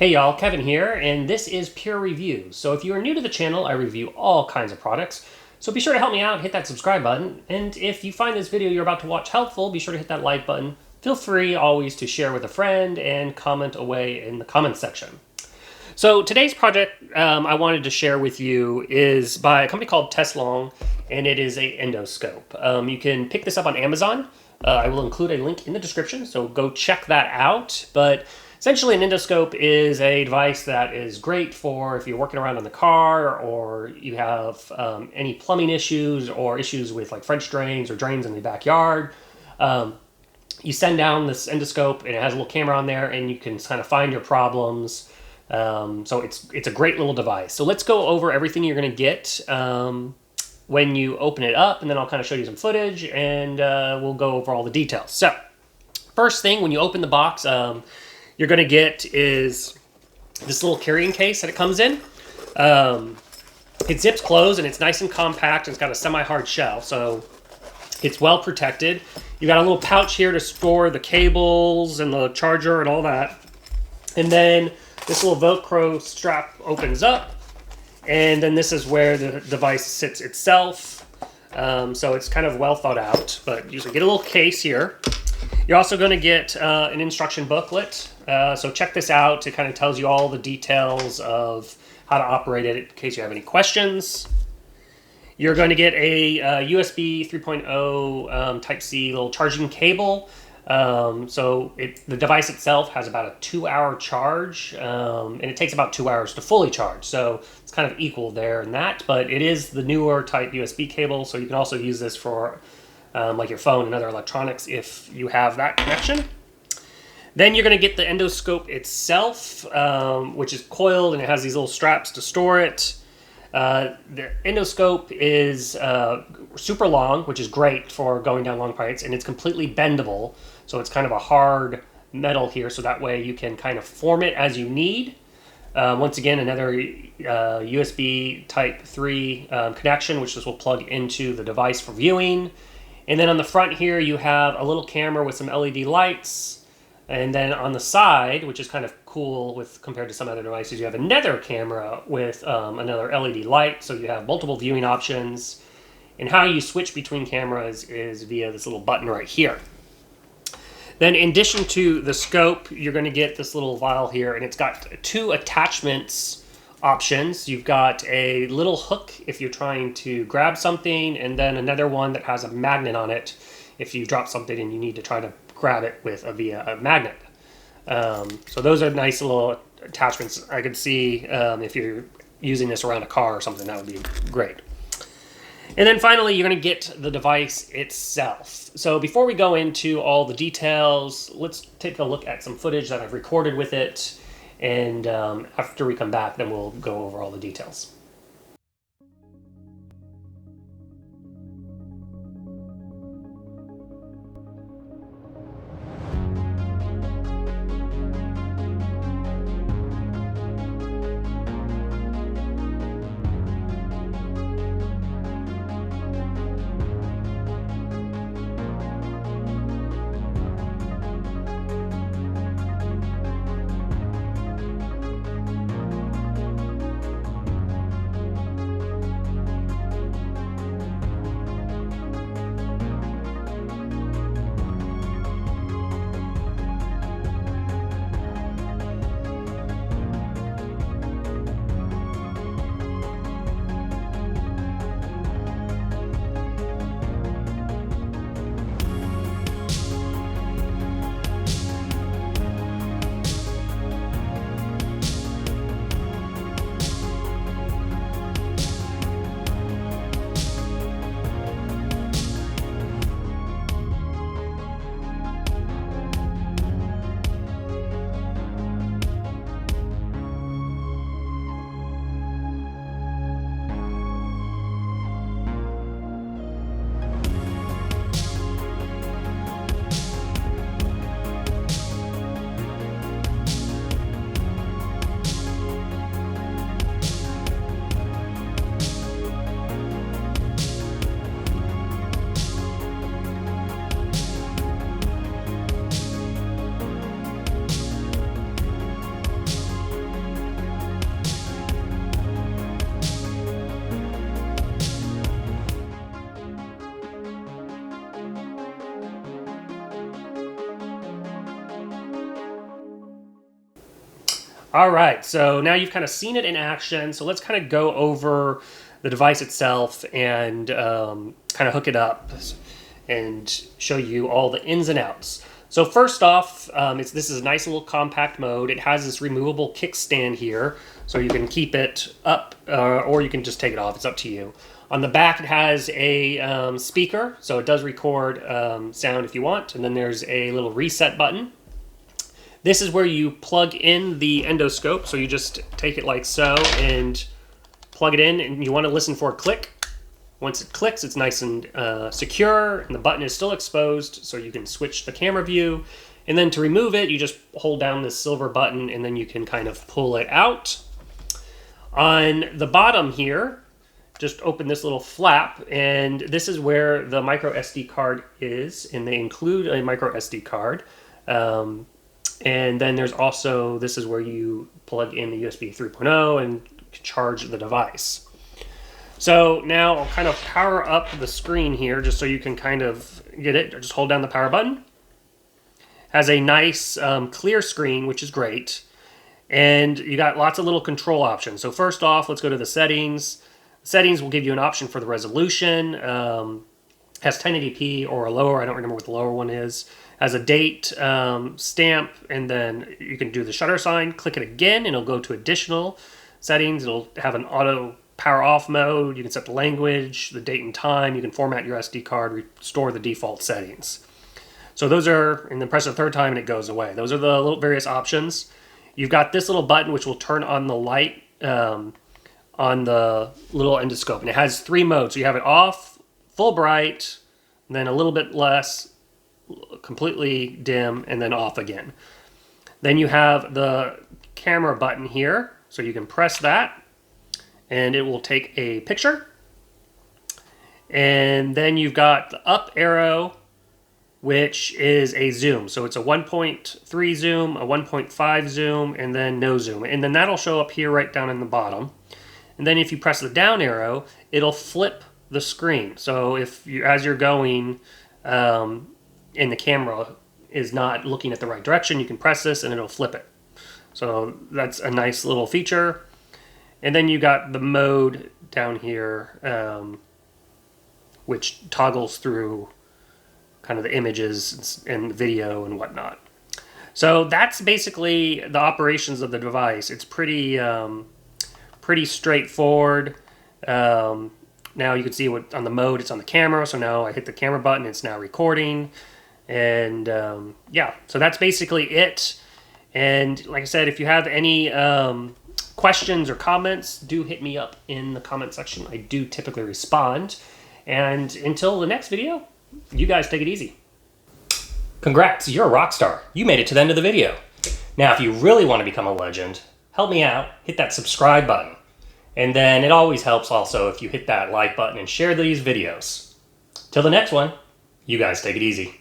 Hey y'all, Kevin here, and this is Pure Reviews. So if you are new to the channel, I review all kinds of products. So be sure to help me out, hit that subscribe button, and if you find this video you're about to watch helpful, be sure to hit that like button. Feel free always to share with a friend and comment away in the comments section. So today's project I wanted to share with you is by a company called Teslong, and it is a endoscope. You can pick this up on Amazon. I will include a link in the description, so go check that out. But essentially, an endoscope is a device that is great for if you're working around in the car or you have any plumbing issues or issues with like French drains or drains in the backyard. You send down this endoscope and it has a little camera on there and you can kind of find your problems. So it's a great little device. So let's go over everything you're going to get when you open it up, and then I'll kind of show you some footage and we'll go over all the details. So first thing, when you open the box, you're going to get is this little carrying case that it comes in. It zips closed and it's nice and compact and it's got a semi-hard shell, so it's well protected. You got a little pouch here to store the cables and the charger and all that. And then this little Velcro strap opens up, and then this is where the device sits itself. So it's kind of well thought out, but you get a little case here. You're also going to get an instruction booklet. So check this out. It kind of tells you all the details of how to operate it in case you have any questions. You're going to get a USB 3.0 Type-C little charging cable. So the device itself has about a 2-hour charge, and it takes about 2 hours to fully charge. So it's kind of equal there in that, but it is the newer type USB cable. So you can also use this for like your phone and other electronics if you have that connection. Then you're going to get the endoscope itself, which is coiled and it has these little straps to store it. The endoscope is super long, which is great for going down long pipes, and it's completely bendable. So it's kind of a hard metal here, so that way you can kind of form it as you need. Once again, another USB Type 3 connection, which this will plug into the device for viewing. And then on the front here, you have a little camera with some LED lights. And then on the side, which is kind of cool with compared to some other devices, you have another camera with another LED light. So you have multiple viewing options. And how you switch between cameras is via this little button right here. Then in addition to the scope, you're going to get this little vial here, and it's got 2 attachments options. You've got a little hook if you're trying to grab something, and then another one that has a magnet on it if you drop something and you need to try to grab it with via a magnet. So those are nice little attachments. I could see if you're using this around a car or something, that would be great. And then finally, you're going to get the device itself. So before we go into all the details, let's take a look at some footage that I've recorded with it. And after we come back, then we'll go over all the details. All right, so now you've kind of seen it in action. So let's kind of go over the device itself and kind of hook it up and show you all the ins and outs. So first off, this is a nice little compact mode. It has this removable kickstand here, so you can keep it up or you can just take it off. It's up to you. On the back, it has a speaker, so it does record sound if you want. And then there's a little reset button. This is where you plug in the endoscope. So you just take it like so and plug it in, and you want to listen for a click. Once it clicks, it's nice and secure, and the button is still exposed, so you can switch the camera view. And then to remove it, you just hold down this silver button, and then you can kind of pull it out. On the bottom here, just open this little flap, and this is where the micro SD card is, and they include a micro SD card. And then there's also, this is where you plug in the USB 3.0 and charge the device. So now I'll kind of power up the screen here just so you can kind of get it. Just hold down the power button. Has a nice clear screen, which is great. And you got lots of little control options. So first off, let's go to the settings. Settings will give you an option for the resolution. Has 1080p or a lower, I don't remember what the lower one is. Has a date, stamp, and then you can do the shutter sign. Click it again, and it'll go to additional settings. It'll have an auto power off mode. You can set the language, the date and time. You can format your SD card, restore the default settings. So those are, and then press the third time and it goes away. Those are the little various options. You've got this little button which will turn on the light on the little endoscope. And it has 3 modes. So you have it off, full bright, and then a little bit less, completely dim, and then off again. Then you have the camera button here. So you can press that, and it will take a picture. And then you've got the up arrow, which is a zoom. So it's a 1.3 zoom, a 1.5 zoom, and then no zoom. And then that'll show up here right down in the bottom. And then if you press the down arrow, it'll flip the screen. So if you, as you're going, and the camera is not looking at the right direction, you can press this and it'll flip it. So that's a nice little feature. And then you got the mode down here, which toggles through kind of the images and video and whatnot. So that's basically the operations of the device. It's pretty straightforward. Now you can see what on the mode, it's on the camera. So now I hit the camera button, it's now recording. And yeah, so that's basically it. And like I said, if you have any questions or comments, do hit me up in the comment section. I do typically respond. And until the next video, you guys take it easy. Congrats, you're a rock star. You made it to the end of the video. Now, if you really want to become a legend, help me out, hit that subscribe button. And then it always helps also if you hit that like button and share these videos. Till the next one, you guys take it easy.